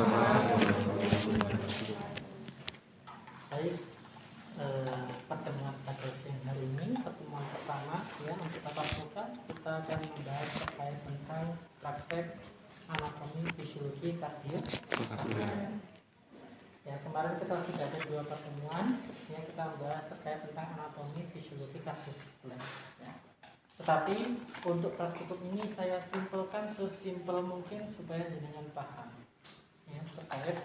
Baik, pertemuan pada siang hari ini, pertemuan pertama ya, untuk tatap muka kita akan membahas terkait tentang praktek anatomi fisiologi kardio. Ya, kemarin kita sudah ada 2 pertemuan ya, kita membahas terkait tentang anatomi fisiologi kardiovaskuler ya. Tetapi untuk praktikum ini saya simpelkan sesimpel mungkin supaya jenengan paham ya, terkait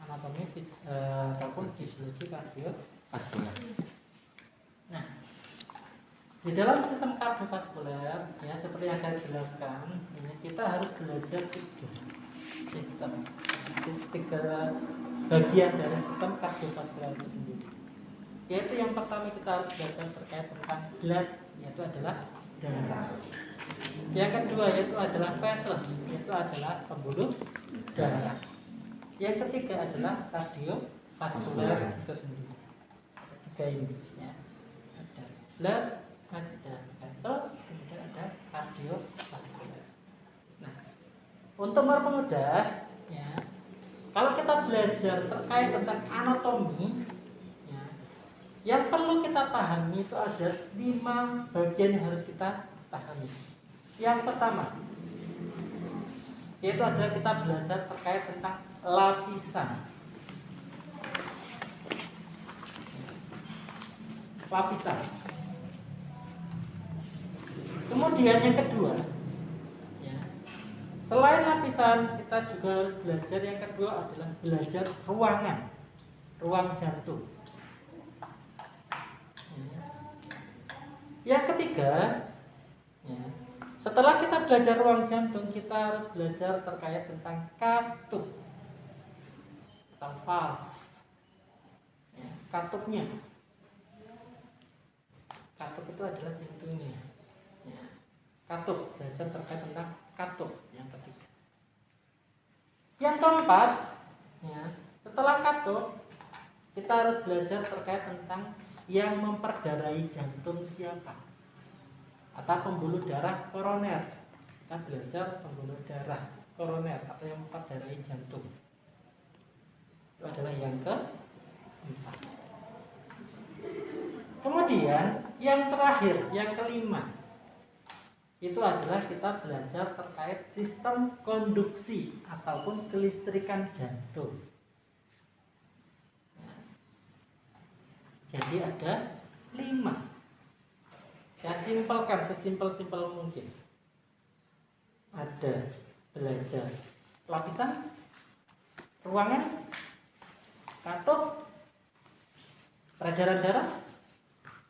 anatomi ataupun fisiologi kardiovaskuler. Nah, di dalam sistem kardiovaskuler ya, seperti yang saya jelaskan, ini kita harus belajar 3 bagian dari sistem kardiovaskuler itu sendiri. Yaitu yang pertama kita harus belajar terkait tentang blood, yaitu adalah darah. Yang kedua yaitu adalah vessels, yaitu adalah pembuluh darah. Yang ketiga adalah kardiovaskuler itu sendiri. 3 ini ya. Ada blood, ada vessel, kemudian ada kardiovaskuler. Nah, untuk mempermudah ya, kalau kita belajar terkait tentang anatomi ya, yang perlu kita pahami itu ada 5 bagian yang harus kita pahami. Yang pertama yaitu adalah kita belajar terkait tentang lapisan. Kemudian yang kedua ya, selain lapisan kita juga harus belajar yang kedua adalah belajar ruang jantung. Yang ketiga ya, setelah kita belajar ruang jantung, kita harus belajar terkait tentang katup atau valve ya, katupnya. Katup itu adalah pintunya ya. Katup, belajar terkait tentang katup yang ketiga. Yang keempat ya, setelah katup kita harus belajar terkait tentang yang memperdarahi jantung siapa, atau pembuluh darah koroner. Kita belajar pembuluh darah koroner atau yang memperdarahi jantung. Itu adalah yang keempat. Kemudian yang terakhir, yang kelima, itu adalah kita belajar terkait sistem konduksi ataupun kelistrikan jantung. Jadi ada 5. Saya simpelkan sesimpel-simpel mungkin. Ada belajar lapisan, ruangan, katup, peredaran darah,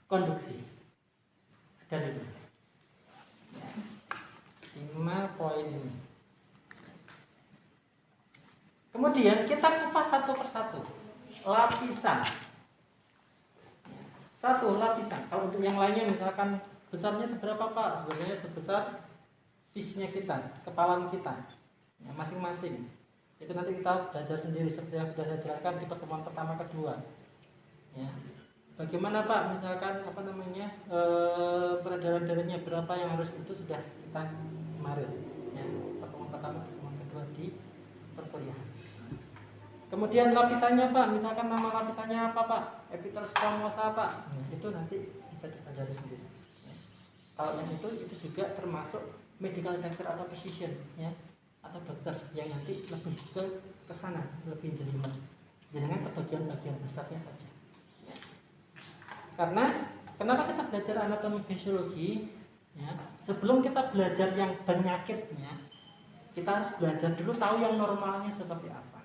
konduksi. Ada 5. 5 poin ini. Kemudian kita kupas satu persatu. Lapisan. Satu, lapisan. Kalau untuk yang lainnya misalkan besarnya seberapa Pak? Sebenarnya sebesar visinya kita, kepala kita ya, masing-masing. Itu nanti kita belajar sendiri seperti yang sudah saya jelaskan di pertemuan pertama kedua ya. Bagaimana Pak misalkan peredaran darahnya berapa yang harus, itu sudah kita kemarin ya, pertemuan pertama pertemuan kedua di perkuliahan. Kemudian lapisannya Pak, misalkan nama lapisannya apa Pak? Epitel squamosa Pak. Itu nanti bisa dipelajari sendiri ya. Kalau yang itu juga termasuk medical doctor atau physician ya, atau dokter yang nanti lebih ke sana, lebih jelimet. Jangan ke bagian-bagian besarnya saja ya. Karena kenapa kita belajar anatomi fisiologi ya, sebelum kita belajar yang penyakitnya, kita harus belajar dulu tahu yang normalnya seperti apa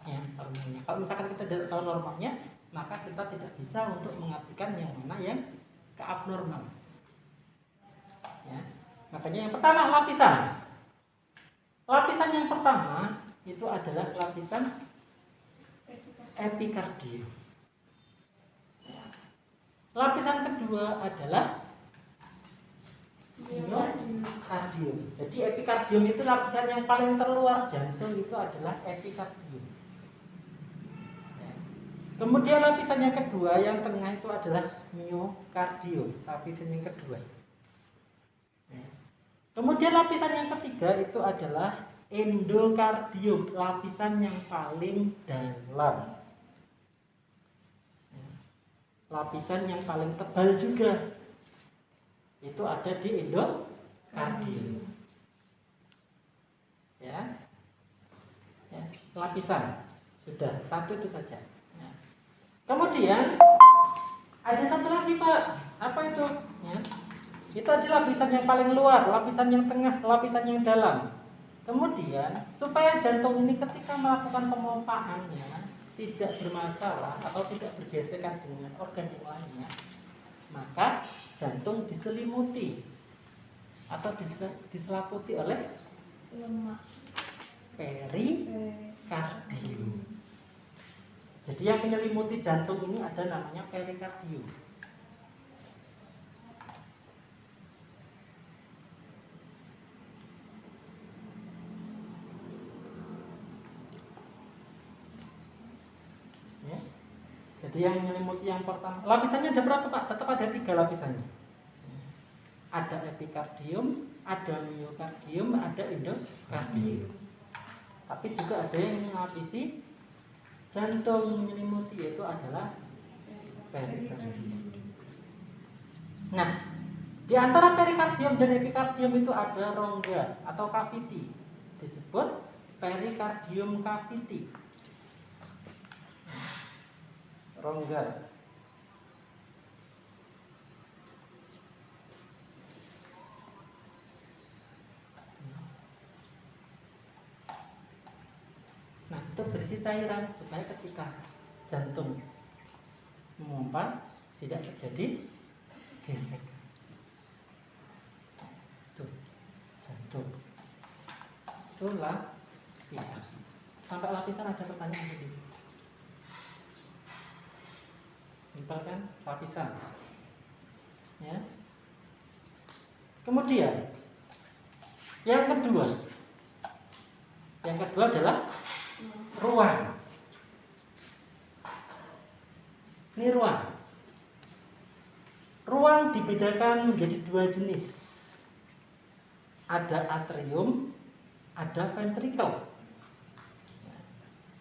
ya, normalnya. Kalau misalkan kita tidak tahu normalnya, maka kita tidak bisa untuk mengartikan yang mana yang keabnormal ya. Makanya yang pertama lapisan. Lapisan yang pertama itu adalah lapisan epikardium. Lapisan kedua adalah myokardium. Jadi epikardium itu lapisan yang paling terluar jantung, itu adalah epikardium. Kemudian lapisan yang kedua, yang tengah itu adalah myokardium, lapisan yang kedua. Kemudian lapisan yang ketiga itu adalah endokardium, lapisan yang paling dalam. Lapisan yang paling tebal juga itu ada di endokardium. Ya, lapisan sudah satu itu saja. Ya. Kemudian ada satu lagi Pak, apa itu? Ya. Itu adalah lapisan yang paling luar, lapisan yang tengah, lapisan yang dalam. Kemudian supaya jantung ini ketika melakukan pemompaannya tidak bermasalah atau tidak bergesekan dengan organ yang lainnya, maka jantung diselimuti atau diselaputi oleh lemak perikardium. Jadi yang menyelimuti jantung ini ada namanya perikardium. Ya. Jadi yang menyelimuti yang pertama, lapisannya ada berapa Pak? Tetap ada 3 lapisannya. Ada epikardium, ada miokardium, ada endokardium. Tapi juga ada yang melapisi jantung, menyelimuti, yaitu adalah perikardium. Nah, di antara perikardium dan epikardium itu ada rongga atau cavity, disebut perikardium cavity. Rongga. Nah, itu berisi cairan supaya ketika jantung memompa tidak terjadi gesekan. Tuh, jantung. Itu lapisan. Sampai lapisan ada pertanyaan tadi. Simpel kan? Lapisan. Ya. Kemudian yang kedua adalah ruang. Ini ruang. Ruang dibedakan menjadi 2 jenis. Ada atrium, ada ventricle.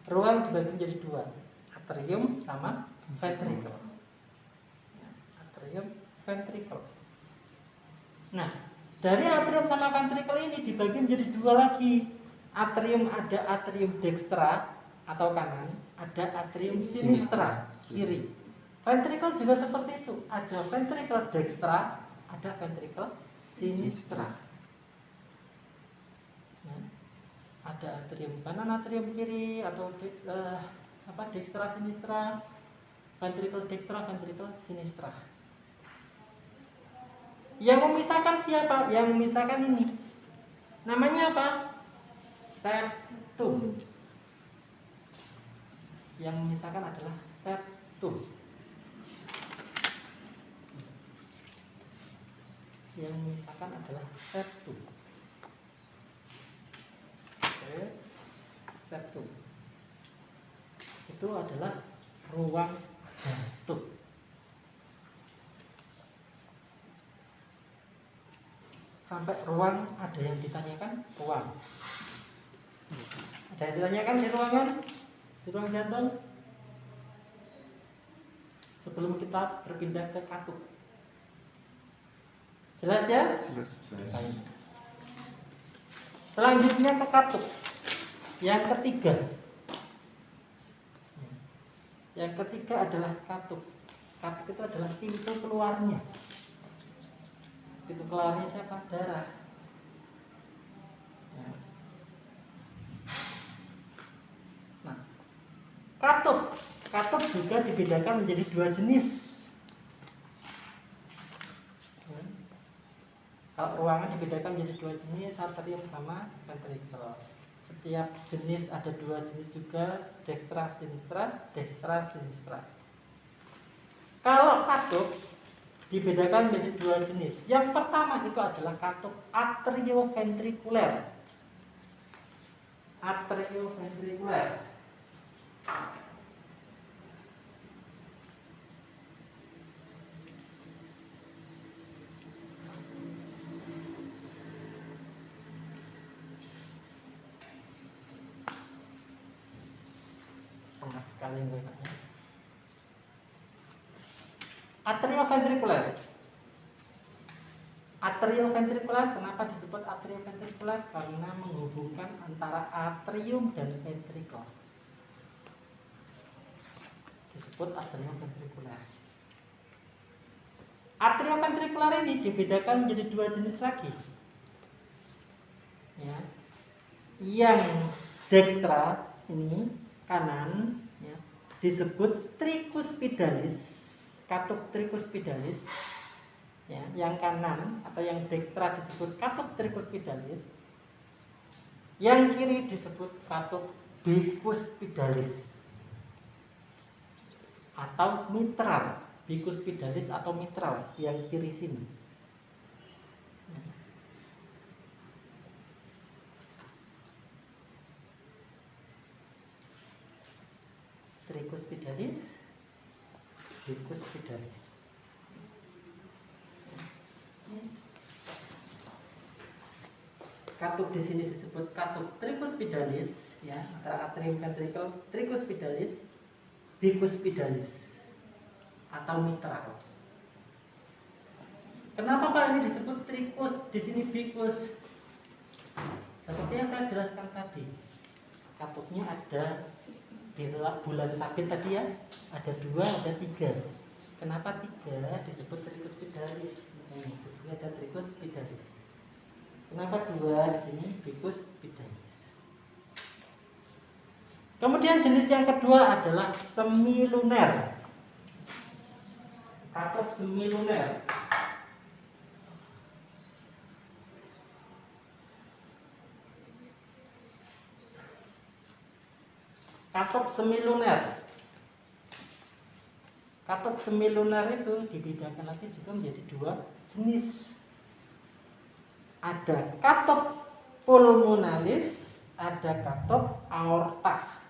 Ruang dibagi menjadi 2, atrium sama ventricle. Atrium, ventricle. Nah, dari atrium sama ventricle ini dibagi menjadi 2 lagi. Atrium ada atrium dextra atau kanan, ada atrium sinistra kiri. Ventricle juga seperti itu, ada ventricle dextra, ada ventricle sinistra. Nah, ada atrium kanan, atrium kiri, atau dextra sinistra, ventricle dextra, ventricle sinistra. Yang memisahkan siapa? Yang memisahkan ini. Namanya apa? Septum. Yang memisahkan adalah septum. Yang memisahkan adalah septum. Oke. Septum. Itu adalah ruang jantung. Sampai ruang ada yang ditanyakan? Ruang. Ada yang ditanyakan di ruangan? Di ruang jantung? Sebelum kita berpindah ke katup. Jelas ya? Jelas. Selanjutnya ke katup. Yang ketiga. Yang ketiga adalah katup. Katup itu adalah pintu keluarnya. Pintu keluarnya siapa? Darah. Nah, katup juga dibedakan menjadi 2 jenis. Kalau ruangan dibedakan menjadi 2 jenis, atrium sama ventricle. Setiap jenis ada 2 jenis juga, dextra sinistra, dextra sinistra. Kalau katup dibedakan menjadi 2 jenis. Yang pertama itu adalah katup atrioventrikuler. Atrioventrikuler. sekali enggak. Atrioventrikuler. Atrioventrikuler, kenapa disebut atrioventrikuler? Karena menghubungkan antara atrium dan ventrikel. Disebut atrioventrikuler. Atrioventrikuler ini dibedakan menjadi dua jenis lagi. Ya. Yang dextra ini kanan ya, disebut tricuspidalis, katup tricuspidalis. Ya, yang kanan atau yang dextra disebut katup tricuspidalis. Yang kiri disebut katup bicuspidalis atau mitral. Bicuspidalis atau mitral yang kiri sini. Tricuspidalis, bicuspidalis. Katup di sini disebut katup tricuspidalis, ya, antara atrium ventricle, tricuspidalis, bicuspidalis atau mitral. Kenapa Pak ini disebut tricus, di sini bicus? Seperti yang saya jelaskan tadi, katupnya ada di bulan sabit tadi ya, ada 2, ada 3. Kenapa 3 disebut tricuspidalis? Di sini ada tricuspidalis. Kenapa 2 di sini bicuspidalis? Kemudian jenis yang kedua adalah semiluner. Katup semiluner. Katup semiluner. Katup semiluner itu dibedakan lagi juga menjadi 2 jenis. Ada katup pulmonalis, ada katup aorta.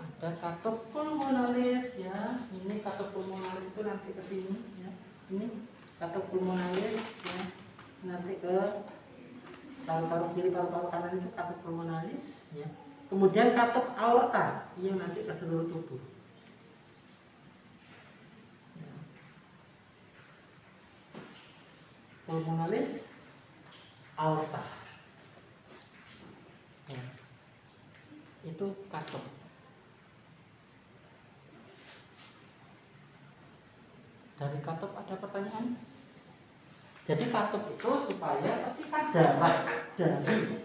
Ada katup pulmonalis ya. Ini katup pulmonalis itu nanti ke sini ya. Ini katup pulmonalis ya. Nanti ke paru-paru kiri, paru-paru kanan itu katup pulmonalis ya. Kemudian katup aorta yang nanti ke seluruh tubuh. Pulmonalis, aorta ya. Itu katup. Dari katup ada pertanyaan? Jadi katup itu supaya ketika darah dari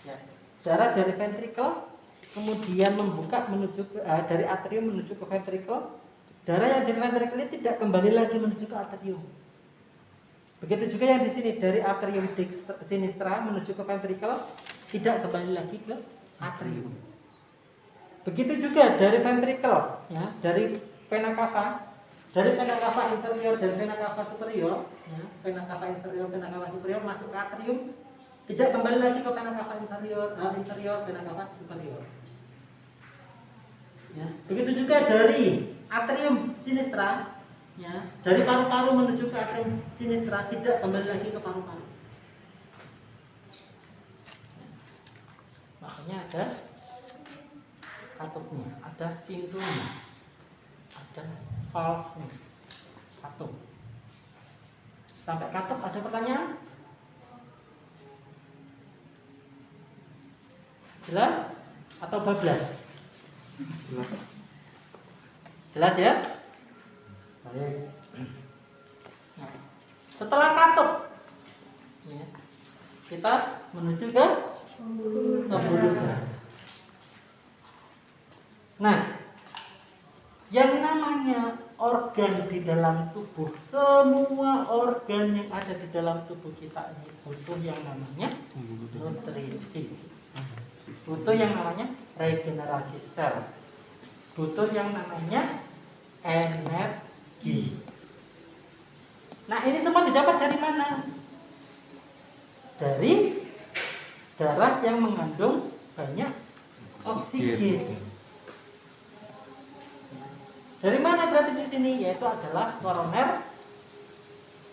ya, darah dari ventrikel kemudian membuka menuju ke dari atrium menuju ke ventrikel, darah yang dari ventrikel ini tidak kembali lagi menuju ke atrium. Begitu juga yang di sini dari atrium sinistra menuju ke ventrikel tidak kembali lagi ke atrium. Begitu juga dari ventrikel ya, dari vena cava, dari vena cava inferior dan vena cava superior ya, vena cava inferior, vena cava superior masuk ke atrium, tidak kembali lagi ke vena cava inferior, vena cava superior. Ya, begitu juga dari atrium sinistra ya, dari paru-paru menuju ke atrium sinistra tidak kembali lagi ke paru-paru. Makanya ada katupnya, ada pintunya, ada valve-nya, katup. Sampai katup ada pertanyaan? Jelas atau bablas? Jelas ya? Baik. Nah, setelah katup ya, kita menuju ke pembuluh darah. Nah, yang namanya organ di dalam tubuh, semua organ yang ada di dalam tubuh kita ini butuh yang namanya nutrisi, butuh yang namanya regenerasi sel, butuh yang namanya energi. Nah, ini semua didapat dari mana? Dari darah yang mengandung banyak oksigen. Dari mana berarti di sini? Yaitu adalah koroner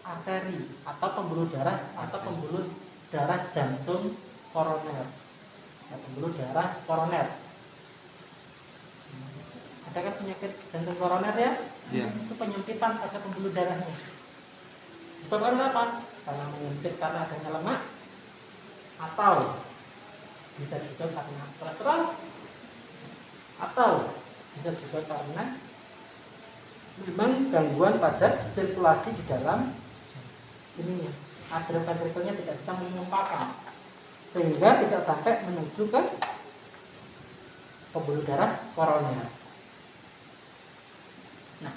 arteri atau pembuluh darah jantung koroner. ya, pembuluh darah koroner. Ada kan penyakit jantung koroner ya? Iya. Itu penyempitan pada pembuluh darahnya. Disebabkan apa? Karena menyempit karena adanya lemak, atau bisa juga karena kolesterol, atau bisa juga karena memang gangguan pada sirkulasi di dalam sininya. Ventrikelnya tidak bisa menumpahkan, sehingga tidak sampai menuju ke pembuluh darah koroner. Nah,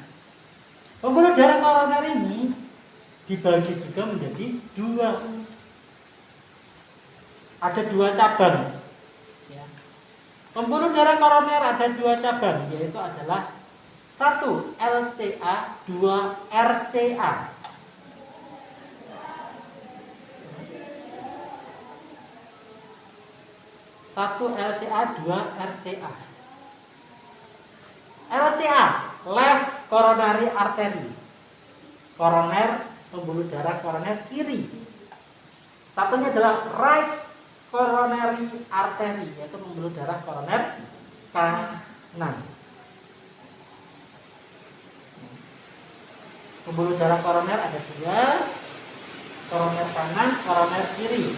pembuluh darah koroner ini dibagi juga menjadi dua. Ada dua cabang. Ya. Pembuluh darah koroner ada dua cabang, yaitu adalah 1 LCA, 2 RCA. Satu LCA, 2 RCA. LCA, left coronary artery. Koroner, pembuluh darah koroner kiri. Satunya adalah right coronary artery, yaitu pembuluh darah koroner kanan. Pembuluh darah koroner ada dua, koroner kanan, koroner kiri.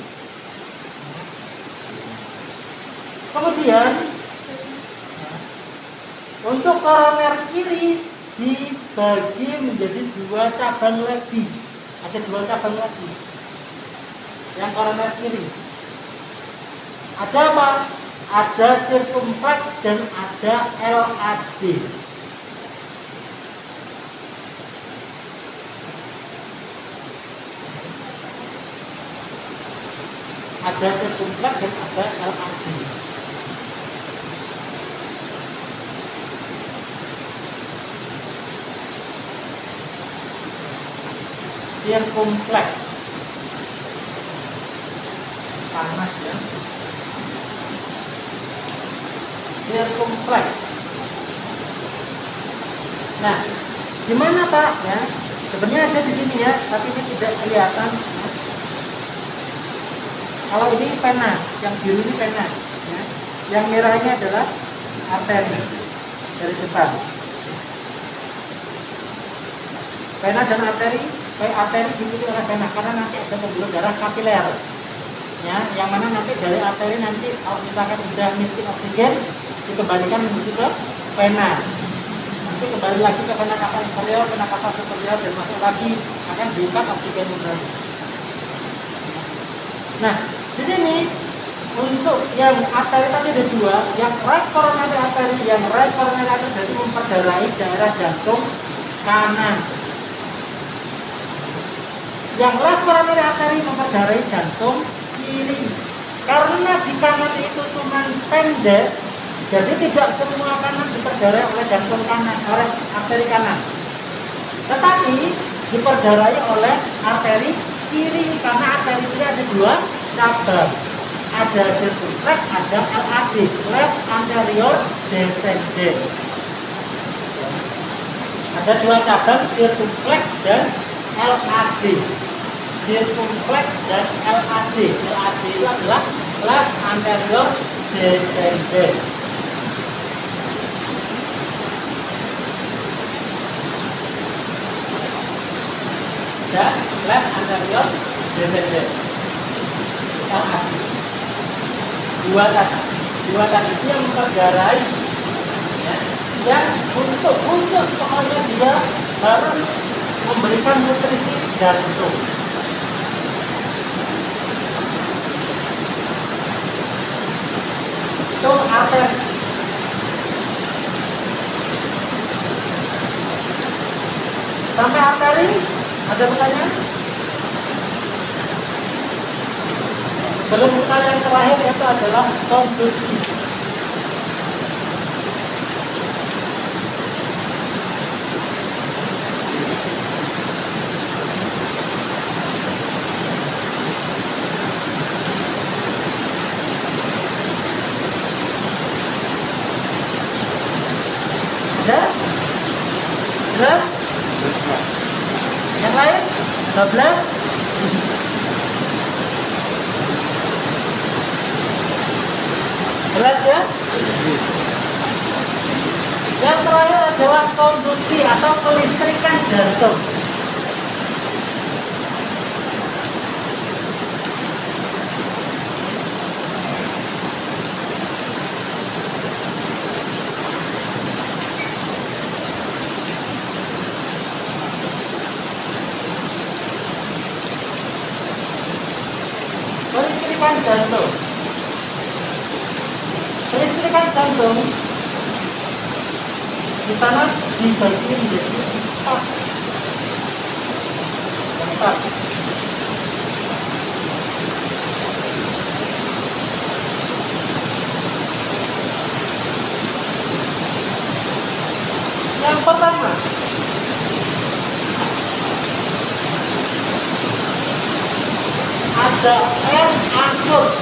Kemudian untuk koroner kiri dibagi menjadi dua cabang lagi. Ada dua cabang lagi. Yang koroner kiri. Ada apa? Ada sirkumflex dan ada LAD. Ada sirkumflex dan ada LAD. Sirkumflex panas ya. Sirkumflex. Nah, gimana Pak? Ya, sebenarnya ada di sini ya, tapi ini tidak kelihatan. Kalau ini pena, yang biru ini pena, ya. Yang merahnya adalah arteri dari depan. Pena dan arteri, baik arteri diikuti oleh pena karena nanti ada pembuluh darah kapiler. Ya, yang mana nanti dari arteri nanti kalau misalkan sudah miskin oksigen dikembalikan menuju ke vena. Nanti kembali lagi ke vena cava inferior, vena cava superior dan masuk lagi akan diikat oksigen kembali. Nah, di sini untuk yang arteri tadi ada dua, yang right coronary artery, yang right coronary artery jadi memperdarai daerah jantung kanan. Yang left coronary artery memperdarai jantung kiri. Karena di kanan itu cuma pendek, jadi tidak semua kanan diperdarai oleh jantung kanan, oleh arteri kanan. Tetapi diperdarai oleh arteri kiri karena arteri kiri ada dua cabang. Ada sirkumflex, ada LAD, left anterior descendant. Ada dua cabang, sirkumflex dan LAD. Sirkumflex dan LAD. LAD itu adalah left anterior descendant. Dan left anterior descendant. LAD. Dua tadi itu yang memperdarai, ya, yang untuk khusus pokoknya dia harus memberikan nutrisi jantung. Itu arteri. Sampai arteri ada pertanyaan? Belum pertanyaan terakhir yaitu adalah konduksi. Ada? Jelas? Yang lain? 12? konduksi atau kelistrikan jantung. Kelistrikan jantung. Kelistrikan jantung di sana dibagi menjadi empat. Yang pertama, ada S akut,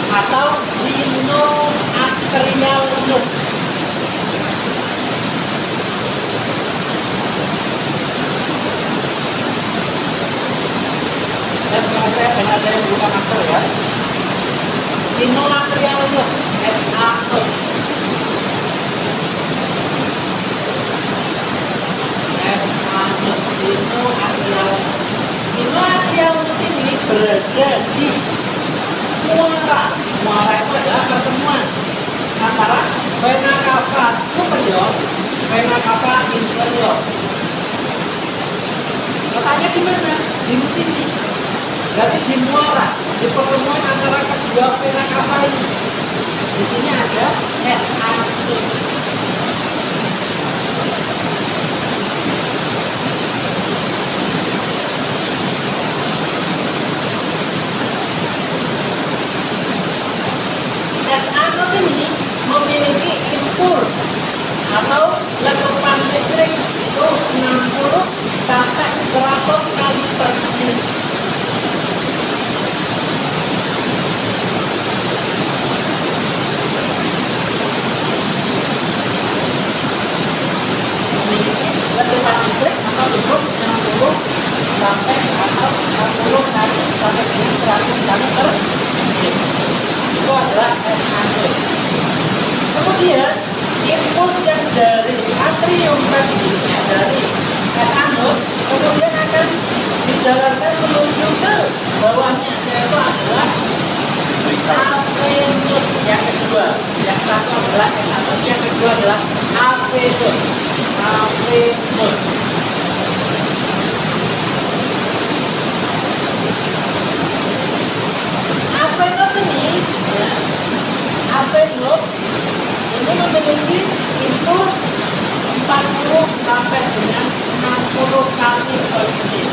atau sinoatrial loop. Dan saya jangan ada yang buka masker ya. Sinoatrial loop, SAO. Sinoatrial loop ini berada di muara. Muara itu adalah pertemuan antara vena cava superior, vena cava inferior. Letaknya di mana? Di sini. Berarti di muara, di pertemuan antara kedua vena cava ini. Di sini ada SA1. SA1 ini memiliki impuls atau letupan listrik itu 60 sampai 100 kali per menit. Letupan listrik atau cukup 60 sampai atau 40 kali sampai dengan 100 kali per menit. Itu adalah SA1. Kemudian impuls yang dari atrium tadi, dari SA1 kemudian akan dijalankan menuju ke bawahnya, yaitu adalah AV node yang kedua. Yang satu adalah SA1, yang kedua adalah AV node. AV node. AV node ini, ya, AV node ini memiliki impuls 40 sampai dengan 60 kali per menit.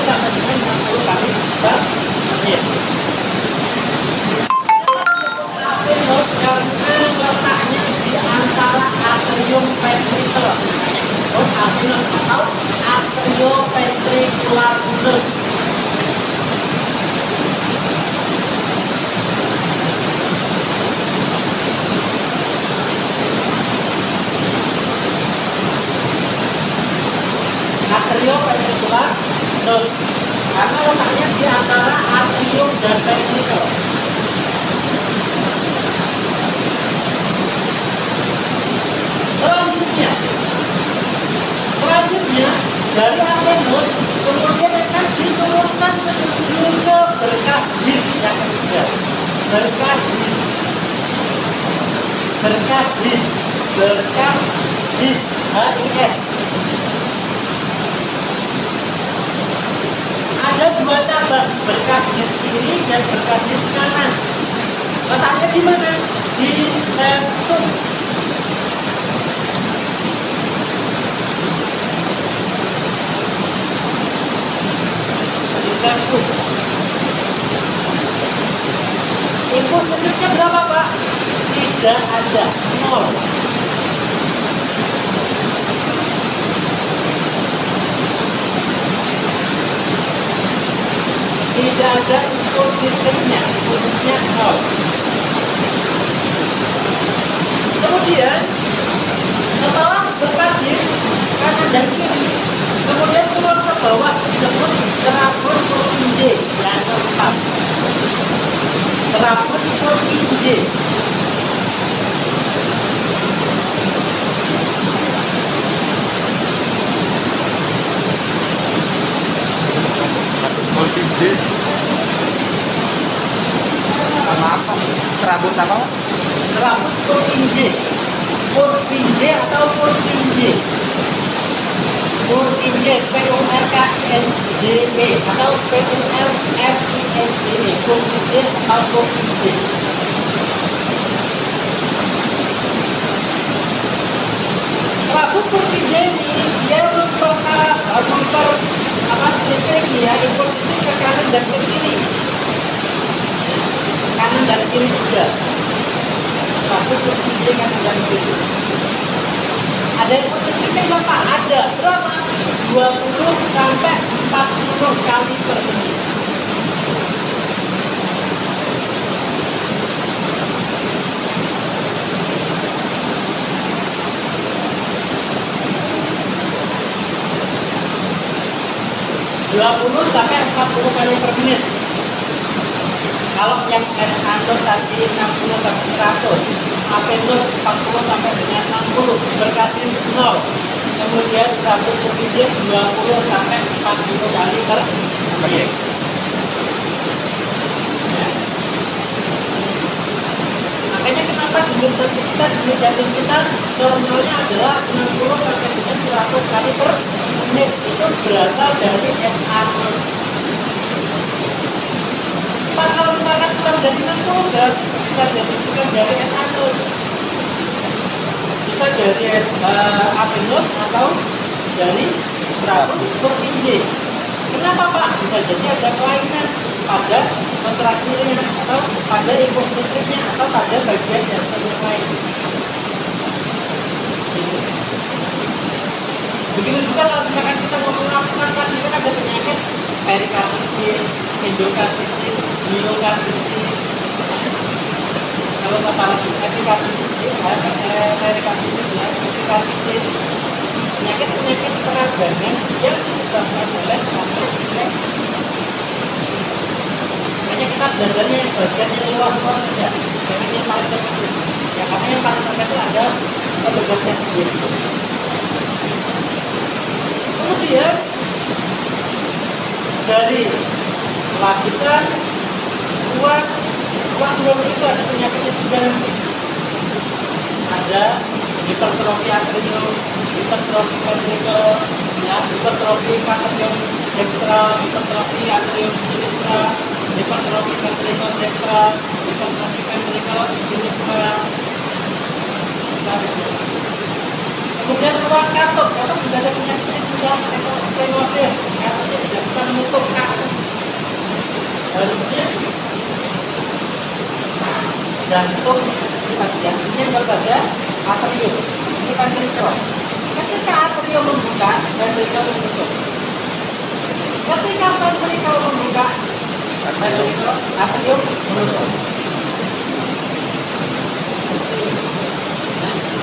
Sampai dengan 60 kali per menit. Karena letaknya di antara atrium ventricle atau atrioventricular node. Atrioventricular node karena letaknya di antara atrium dan ventricle. Selanjutnya dari AV node kemudian akan diturunkan menuju ke berkas His yang ketiga. Berkas His HIS. Ada dua cabang, berkas His kiri dan berkas His kanan. Letaknya di mana? Di septum. Impuls listriknya berapa, Pak? Tidak ada, 0. Tidak ada impuls listriknya, impulsnya 0. Kemudian dan kiri. Kemudian turun ke bawah disebut serabut Purkinje yang keempat. Serabut Purkinje. Purkinje. Apa? Serabut apa? Serabut Purkinje. Purkinje atau Purkinje. Purkinje, P-U-R-K-I-N-J-E atau P-U-R-F-I-N-J-E. Purkinje atau Purkinje. Serabut Purkinje ini dia listrik ya, impuls listrik ke kanan dan ke kiri. Kanan dan kiri juga. Serabut Purkinje kanan dan kiri. Ada impuls listriknya nggak Pak? Ada. Berapa? 20 sampai 40 kali per menit. Sampai 40 kali per menit. Kalau yang S anode tadi 60 sampai 100, AP node 40 sampai dengan 60 berbasis 0. Kemudian serabut Purkinje 20 sampai 40 kali per menit. Ya. Makanya kenapa dulu jantung kita normalnya adalah 60 sampai dengan 100 kali per menit. Itu berasal dari S anode. Pak, kalau misalkan kurang dari 60 berarti bisa jadi bukan dari S anode, bisa dari AP node atau dari serabut Purkinje. Kenapa Pak? Bisa jadi ada kelainan pada kontraksinya atau pada impuls listriknya atau pada bagian jantung yang lain. Begitu juga kalau misalkan kita ngomong lapisan, itu kan ada penyakit perikarditis, endokarditis, miokarditis, terus apa lagi? Epikarditis, perikarditis, epikarditis, penyakit-penyakit peradangan yang disebabkan oleh infeksi. Makanya kita belajarnya yang bagian yang luas-luas saja, jangan yang paling terkecil. Ya karena yang paling terkecil ada petugasnya sendiri. Kemudian dari lapisan ruang itu ada penyakitnya juga nanti. Ada hipertrofi atrium, hipertrofi ventrikel, ya, hipertrofi atrium dextra, hipertrofi atrium sinistra, hipertrofi ventrikel dextra, hipertrofi ventrikel sinistra. Kemudian ruang katop juga ada penyakitnya juga, stenosis, katopnya tidak bisa menutup katop. Harusnya jantung bagian ini enggak saja atrium, ini ventrikel. Ketika atrium membuka, ventrikel menutup. Ketika ventrikel membuka, ventrikel atrium menutup.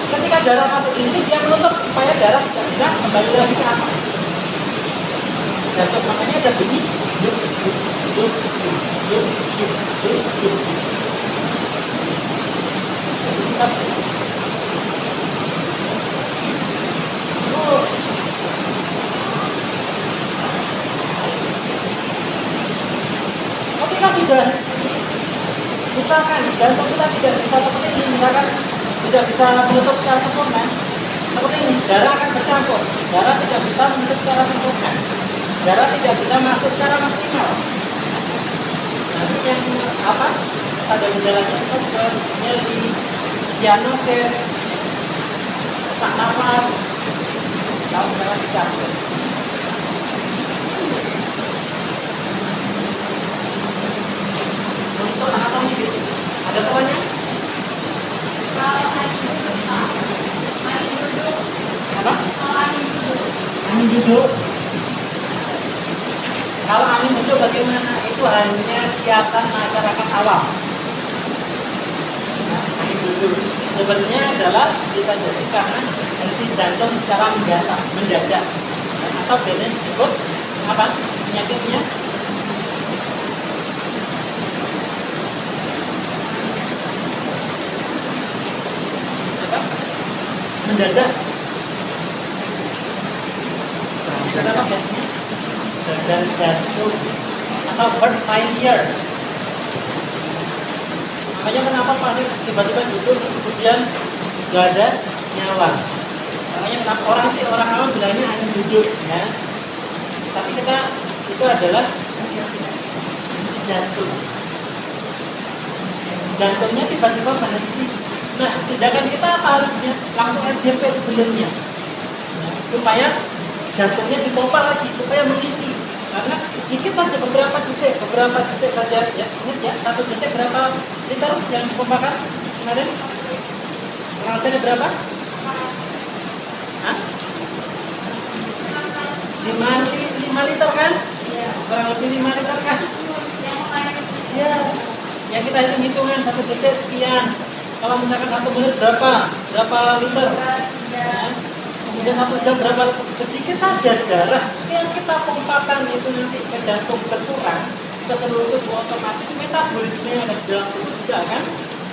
Ketika darah masuk di sini, dia menutup supaya darah tidak bisa kembali lagi ke atas. Jantung makanya ada bunyi yuk. Ketika sudah misalkan jantung kita tidak bisa seperti ini, misalkan tidak bisa menutup secara sempurna, seperti ini, darah akan bercampur, darah tidak bisa menutup secara sempurna, darah tidak bisa masuk secara maksimal. Nanti yang apa? Ada gejalanya sesak, nyeri, cyanosis, sesak nafas, kalau darah dicampur. Untuk anatomi gitu. Ada temannya? Kalau angin duduk, Pak. Angin duduk. Apa? Kalau angin duduk. Angin duduk. Kalau angin duduk bagaimana? Itu hanya kiasan masyarakat awam. Nah, angin duduk sebenarnya adalah bisa jadi karena henti jantung secara mendadak. Atau biasanya disebut apa penyakitnya? Apa? Mendadak. Kenapa biasanya? Gagal jantung atau heart failure. Makanya kenapa panik tiba-tiba duduk kemudian nggak ada nyawa. Makanya kenapa orang awam bilangnya hanya duduk, ya. Tapi kita itu adalah jantung. Jantungnya tiba-tiba berhenti. Nah, tindakan kita apa harusnya? Langsung RJP sebelumnya, ya, supaya jantungnya dipompa lagi supaya mengisi. Karena sedikit saja beberapa detik saja, ya. Ingat ya, 1 detik berapa liter yang dipompakan kemarin? Kurang lebih berapa? Hah? 5 liter kan? Kurang lebih 5 liter kan? Ya. Yang kita hitung-hitungan 1 detik sekian. Kalau misalkan 1 menit berapa liter? Ya. Kemudian 1 jam berapa? Sedikit saja darah yang kita pompakan itu nanti ke jantung berkurang, ke seluruh tubuh, otomatis metabolisme yang ada di dalam tubuh juga akan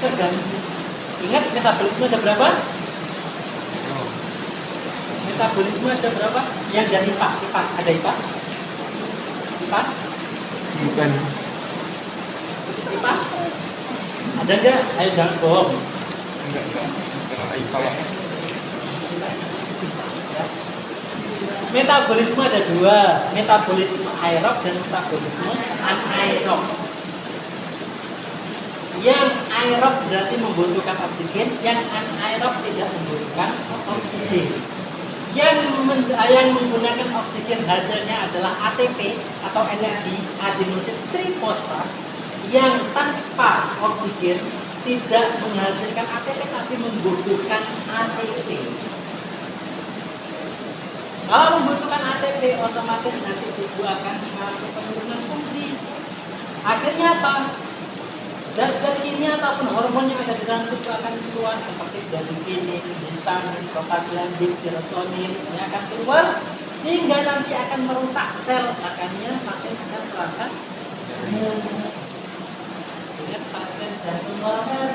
terganggu. Ingat metabolisme ada berapa? Metabolisme ada berapa? Yang dari IPA ada IPA? IPA? Bukan. IPA? Ada nggak? Ayo jangan bohong. Enggak. Kalau Metabolisme ada 2, metabolisme aerob dan metabolisme anaerob. Yang aerob berarti membutuhkan oksigen, yang anaerob tidak membutuhkan oksigen. Yang menggunakan oksigen hasilnya adalah ATP atau energi adenosin trifosfat, yang tanpa oksigen tidak menghasilkan ATP tapi membutuhkan ATP. Kalau membutuhkan ATP, otomatis nanti tubuh akan mengalami penurunan fungsi. Akhirnya apa? Zat-zat kimia ataupun hormon yang ada di dalam tubuh akan keluar seperti bradikinin, histamin, prostaglandin, serotonin ini akan keluar sehingga nanti akan merusak sel. Makanya pasien akan terasa ingat pasien jantung koroner.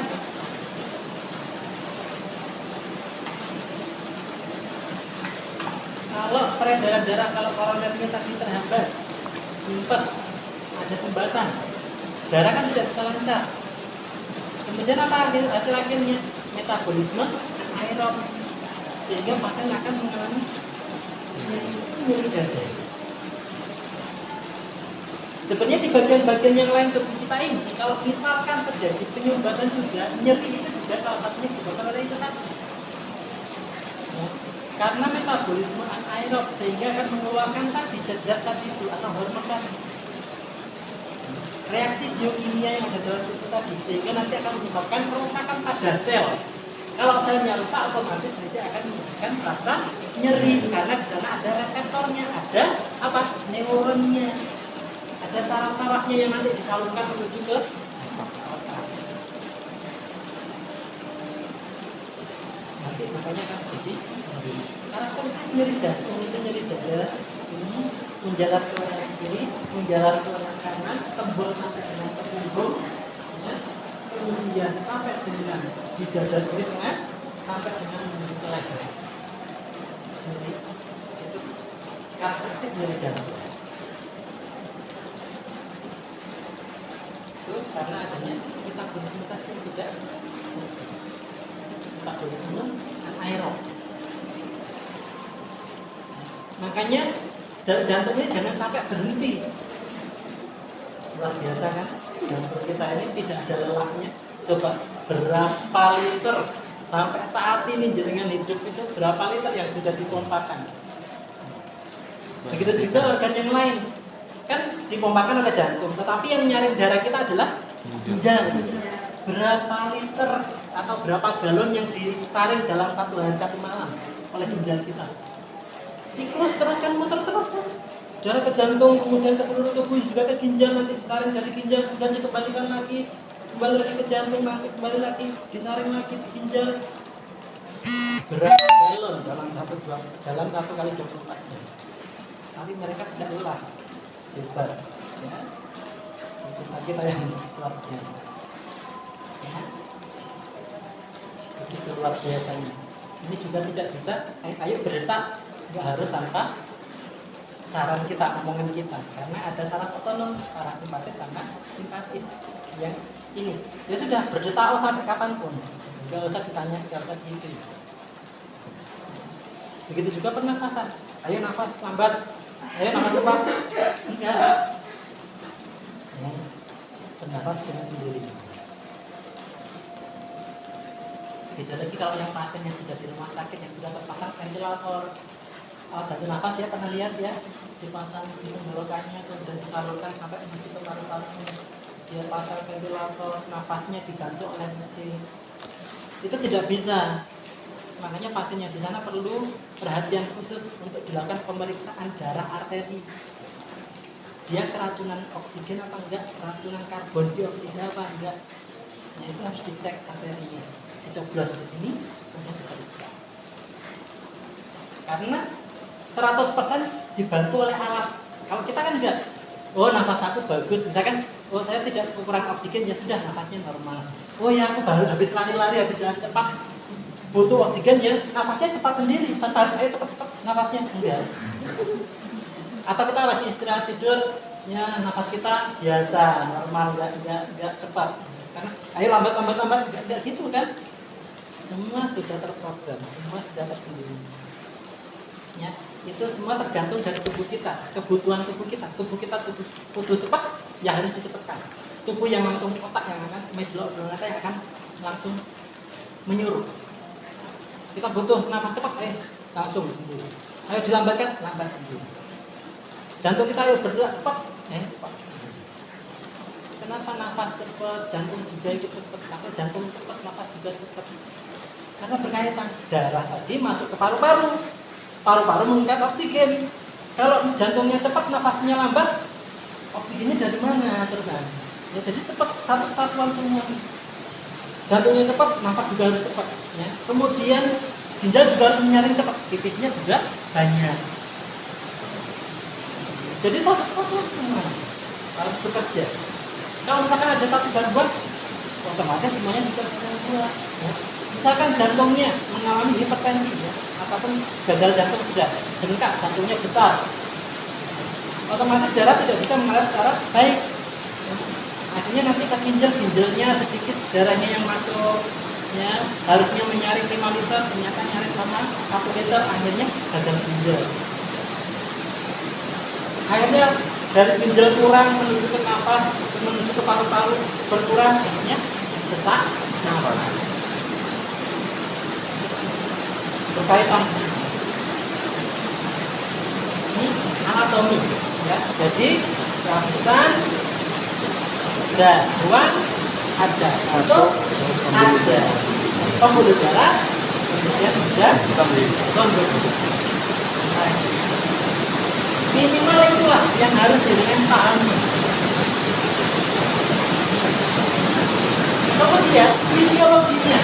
Kalau peredaran darah, kalau koronernya tadi terhambat, ngumpet, ada sumbatan, darah kan tidak bisa lancar. Kemudian apa hasil akhirnya? Metabolisme anaerob, sehingga pasien akan mengalami nyeri dada. Sebenarnya di bagian-bagian yang lain tubuh kita ini, kalau misalkan terjadi penyumbatan juga, nyeri itu juga salah satunya disebabkan oleh itu tadi. Karena metabolisme anaerob sehingga akan mengeluarkan tadi zat-zat tadi itu atau hormon tadi. Reaksi biokimia yang ada dalam tubuh tadi sehingga nanti akan menyebabkan kerusakan pada sel. Kalau selnya rusak, otomatis nanti akan menyebabkan rasa nyeri karena di sana ada reseptornya, ada apa? Neuronnya, ada saraf-sarafnya yang nanti disalurkan menuju ke otak. Nanti makanya akan jadi karakteristik nyeri jantung itu nyeri dada ini menjalar ke arah kiri, menjalar ke arah kanan, tembus sampai dengan ke punggung, ya. Kemudian sampai dengan di dada segi tengah, sampai dengan menuju ke leher. Jadi itu karakteristik nyeri jantung. Itu karena adanya metabolisme tadi yang tidak fokus. Metabolisme anaerob. Makanya jantungnya jangan sampai berhenti. Luar biasa kan? Jantung kita ini tidak ada lelahnya. Coba berapa liter sampai saat ini jenengan hidup itu berapa liter yang sudah dipompakan? Begitu juga organ yang lain kan dipompakan oleh jantung, tetapi yang menyaring darah kita adalah ginjal. Berapa liter atau berapa galon yang disaring dalam 1 hari 1 malam oleh ginjal kita? Siklus terus kan, muter terus kan, darah ke jantung, kemudian ke seluruh tubuh, juga ke ginjal, nanti disaring dari ginjal, kemudian dikembalikan lagi, kembali lagi ke jantung, nanti kembali lagi disaring lagi ke ginjal. berat galon dalam satu kali 24 jam. Tapi mereka tidak lelah, hebat, ya. Pencipta kita yang luar biasa, ya. Begitu luar biasanya. Ini juga tidak bisa, ayo berdetak, nggak harus tanpa saran kita, omongan kita, karena ada saraf otonom parasimpatis sama simpatis yang ini. Ya sudah, berdetak sampai kapanpun, nggak usah ditanya, nggak usah gitu. Begitu juga pernafasan. Ayo nafas lambat, ayo nafas cepat, enggak. Ya, bernafas dengan sendiri. Beda lagi kalau yang pasien yang sudah di rumah sakit, yang sudah terpasang ventilator, bantu nafas ya, pernah lihat ya, dipasang di tenggorokannya kemudian disalurkan sampai menuju ke paru-parunya, dia pasang ventilator, nafasnya dibantu oleh mesin. Itu tidak bisa. Makanya pasien yang di sana perlu perhatian khusus untuk dilakukan pemeriksaan darah arteri. Dia keracunan oksigen apa enggak, keracunan karbon dioksida apa enggak. Nah, itu harus dicek arterinya, dicoblos di sini kemudian diperiksa. Karena 100% dibantu oleh alat. Kalau kita kan enggak. Oh, nafas aku bagus, misalkan, oh saya tidak kekurangan oksigen, ya sudah nafasnya normal. Oh ya, aku baru habis lari-lari, habis jalan cepat, butuh oksigen, ya nafasnya cepat sendiri, tanpa harus ayo cepat-cepat nafasnya, enggak. Atau kita lagi istirahat tidur, ya nafas kita biasa, normal, enggak cepat. Karena ayo lambat, enggak gitu kan. Semua sudah terprogram, semua sudah tersendiri. Ya, itu semua tergantung dari tubuh kita, kebutuhan tubuh kita. Tubuh kita butuh cepat, ya harus dicepatkan. Tubuh yang langsung otak yang akan medulla oblongata yang akan langsung menyuruh. Kita butuh nafas cepat, langsung sendiri. Ayo dilambatkan, lambat sendiri. Jantung kita ayo bergerak cepat, cepat. Kenapa nafas cepat, jantung juga ikut cepat, atau jantung cepat, nafas juga cepat? Karena berkaitan darah tadi masuk ke paru-paru. Paru-paru mengangkat oksigen. Kalau jantungnya cepat, nafasnya lambat, oksigennya dari mana terusan? Ya jadi cepat, satu kesatuan semua. Jantungnya cepat, nafas juga harus cepat. Ya. Kemudian ginjal juga harus menyaring cepat, pipisnya juga banyak. Jadi satu kesatuan semua harus bekerja. Kalau misalkan ada satu gangguan, otomatis semuanya juga gangguan. Ya. Misalkan jantungnya mengalami hipertensi, ya, ataupun gagal jantung sudah bengkak, jantungnya besar, otomatis darah tidak bisa mengalir secara baik. Akhirnya nanti ke ginjalnya sedikit darahnya yang masuk, ya harusnya menyaring 5 liter, ternyata nyaring sama 1 liter, akhirnya gagal ginjal. Akhirnya dari ginjal kurang menuju ke nafas, menuju ke paru-paru berkurang, akhirnya sesak nafas. Berkaitan ini anatomi, ya. Jadi lapisan ada ruang, ada atau ada pembuluh darah, kemudian ada konduksi. Minimal itulah yang harus dengan pahami. Kemudian fisiologinya.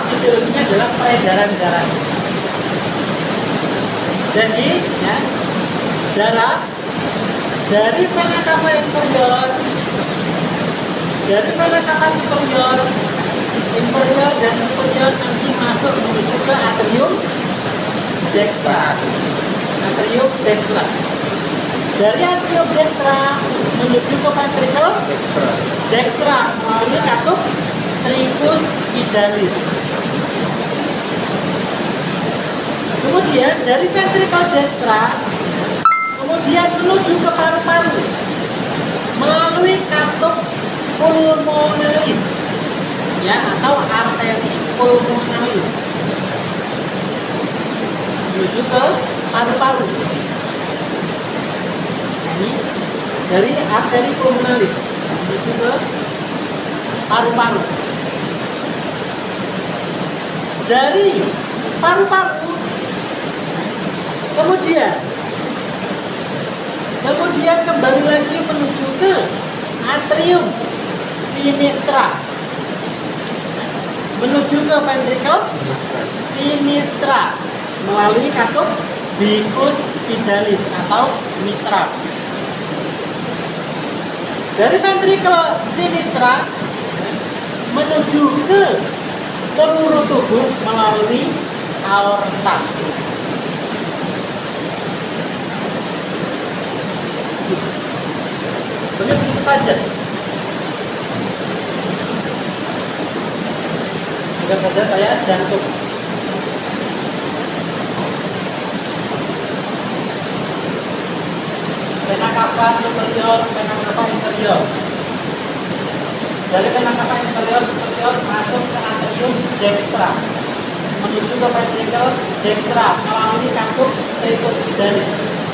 Fisiologinya adalah peredaran darah. Jadi, ya, darah dari vena cava inferior, inferior dan superior nanti masuk menuju ke atrium dextra. Dari atrium dextra menuju ke ventricle dextra melalui katup tricus idalis. Kemudian dari ventricle dextra kemudian menuju ke paru-paru melalui katup pulmonalis, ya, atau arteri pulmonalis menuju ke paru-paru. Ini dari arteri pulmonalis menuju ke paru-paru. Dari paru-paru kemudian kembali lagi menuju ke atrium sinistra, menuju ke ventricle sinistra melalui katup bicuspidalis atau mitra. Dari ventricle sinistra menuju ke seluruh tubuh melalui aorta. Sebenarnya begitu saja. Anggap saja saya jantung. Vena cava superior, vena cava inferior. Dari vena cava inferior superior masuk ke atrium dextra, menuju ke ventricle dextra melalui katup tricuspidalis.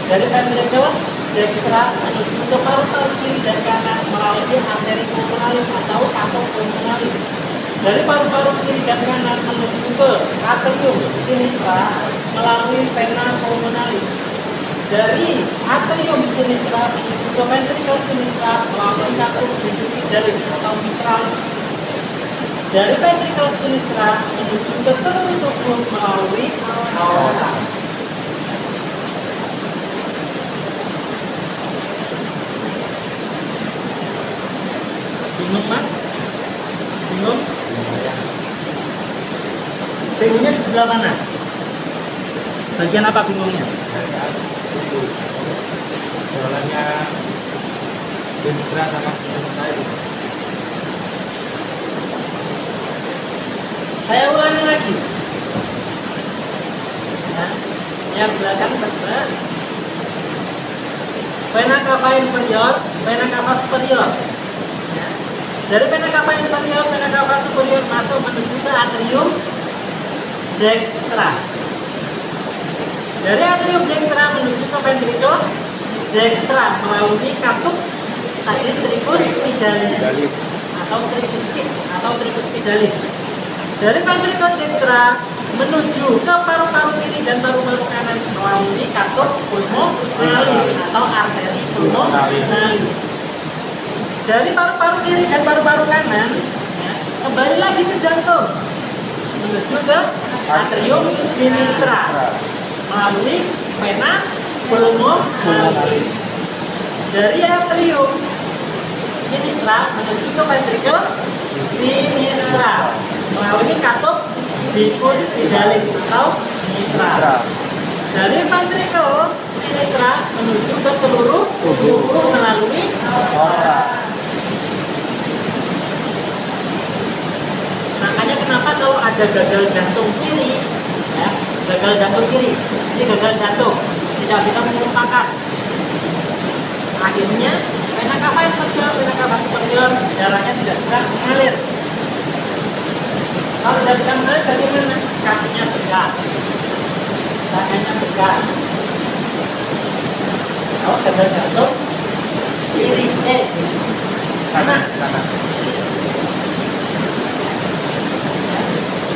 Dari ventricle dextra menuju ke paru-paru kiri dan kanan melalui arteri pulmonalis atau katup pulmonalis. Dari paru-paru kiri dan kanan menuju ke atrium sinistra melalui vena pulmonalis. Dari atrium sinistra menuju ke ventricle sinistra melalui katup bicuspidalis atau mitral. Dari ventricle sinistra menuju ke seluruh tubuh melalui aorta. Bingung mas? Bingung? Bingungnya di sebelah mana? Bagian apa bingungnya? Jalannya Indra sama saya. Saya ulangi lagi. Ya, yang belakang benar. Vena cava inferior, vena cava superior. Ya. Dari vena cava inferior, vena cava superior masuk menuju ke atrium dextra. Dari atrium dextra menuju ke ventricle dextra melalui katup tadi tricuspidalis atau tricuspid atau tricuspidalis. Dari ventricle dextra menuju ke paru-paru kiri dan paru-paru kanan melalui katup pulmonalis atau arteri pulmonalis. Dari paru-paru kiri dan paru-paru kanan ya, kembali lagi ke jantung menuju ke atrium sinistra melalui vena pulmonalis. Dari atrium sinistra menuju ke ventricle sinistra melalui katup bicuspidalis atau mitra. Dari ventricle sinistra menuju ke seluruh tubuh melalui aorta. Makanya kenapa kalau ada gagal jantung kiri, ya, gagal jantung kiri, ini gagal jantung, tidak bisa menumpahkan. Akhirnya vena cava inferior, vena cava superior, darahnya tidak bisa mengalir. Kalau tidak bisa mengalir, bagaimana? Kakinya begah, tangannya begah. Kalau gagal jantung kiri, kanan.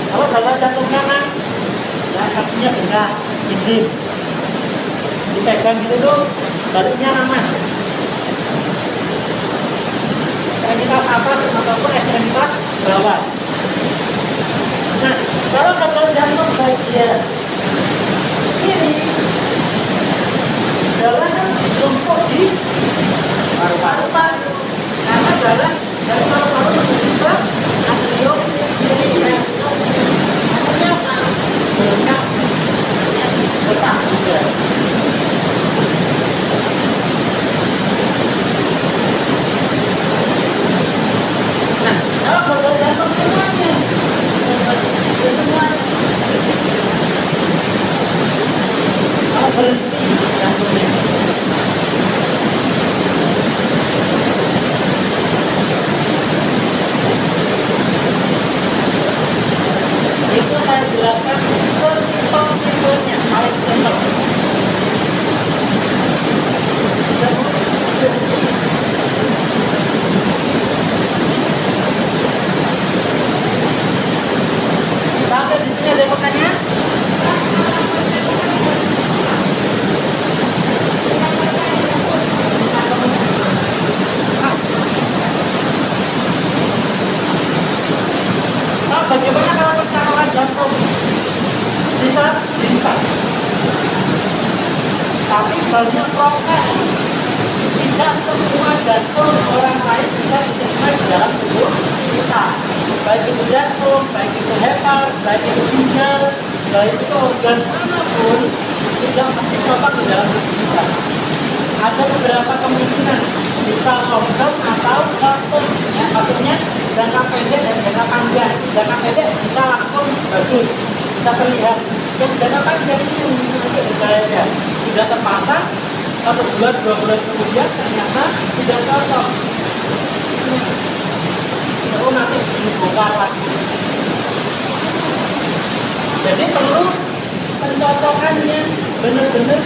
Kalau gagal jantung kanan, ya kakinya begah, dinding. Dipegang gitu tuh, baliknya aman. Ekstremitas atas ataupun ekstremitas bawah. Nah, kalau gagal jantung bagian kiri, darah kan numpuk di paru-paru, karena darah dari paru-paru menuju ke atrium kiri. Akhirnya apa? Berkah besar juga. Nah, kalau gagal jantung semuanya, banyak proses. Tidak semua jantung orang lain bisa diterima di dalam tubuh kita. Baik itu jantung, baik itu hepar, baik itu ginjal, baik itu organ manapun tidak pasti cocok di dalam tubuh kita. Ada beberapa kemungkinan bisa long term atau short term. Ya, maksudnya jangka pendek dan jangka panjang. Jangka pendek bisa langsung bagus, bisa terlihat. Yang jangka panjang ini mungkin gejalanya sudah terpasang 1 bulan, 2 bulan kemudian ternyata tidak cocok. Lalu nanti dibongkar lagi. Jadi perlu pencocokan yang benar-benar